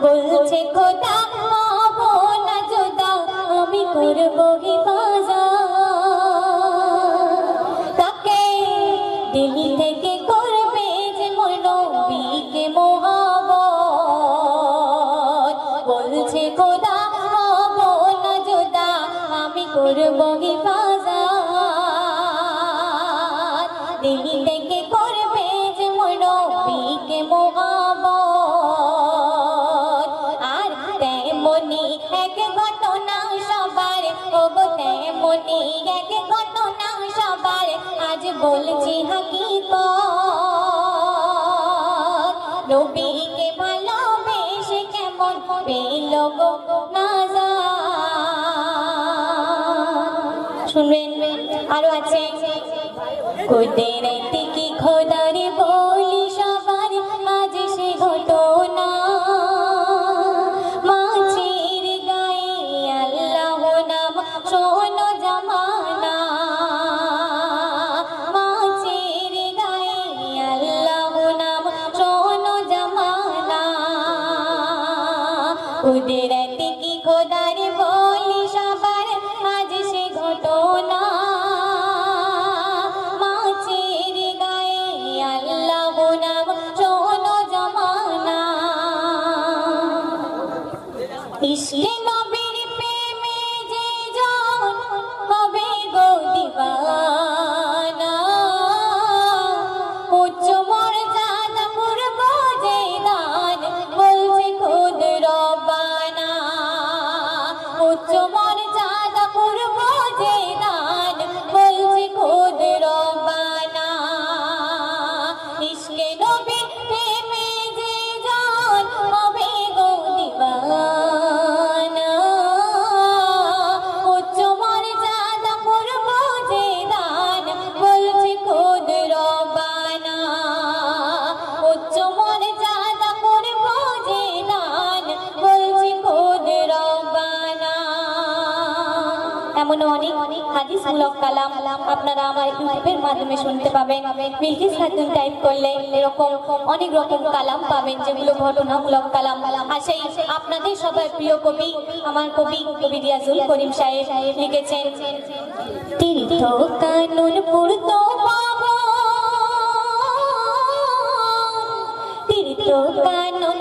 বলছে খোদা পাবো না জোদা আমি করবো হিফাজত তাকে দিল থেকে করবে যে মোর নবীকে মোহাব্বত বলছে খোদা পাবো না জোদা আমি করবো হিফাজত দিল থেকে করবে যে মোর নবীকে মোহাব্বত আর তেমনি এক ঘটনা সবার ওগো তেমনি এক ঘটনা সবার আজ বলছি হাকিকত নবীকে ভালোবেসে কেমন পেল গো নাজাত শুনবেন আরো আছে কুদরত কি খোদার বলি সবার আজ সে ঘটনা মাছের গায়ে আল্লাহ নাম শোনো জামানা মাছের গায়ে আল্লাহ নাম শোনো জামানা কুদরত কি খোদার বলি সবার আজ সে ঘটনা মাছের গায়ে আল্লাহ নাম শোনো জামানা ইশকে নবীর প্রেমে যে জন হবে গো দিওয়ানা উচ্চ মর্যাদা পূর্ব যে দান বলছে খুদ রব্বানা উচ্চ মর্যাদা পূর্ব যে দান বলছে খুদ রব্বানা ইশকে নবীর প্রেমে যে জন হবে গো দিওয়ানা উচ্চ মর্যাদা পূর্ব যে দান বলছে খুদ রব্বানা উচ্চ মর্যাদা পূর্ব যে দান বলছে খুদ রব্বানা এমন অনেক হাদিস মূলক কালাম আপনারা আমার ইউটিউবের মাধ্যমে শুনতে পাবেন বিলকিস খাতুন টাইপ করলে এরকম অনেক রকম কালাম পাবেন যেগুলো ঘটনামূলক কালাম আর সেই আপনাদের সবার প্রিয় কবি আমার কবি রিয়াজুল করিম সাহেব লিখেছেন তীর্থ কানুন পূর্ত পাবো তীর্থ কানুন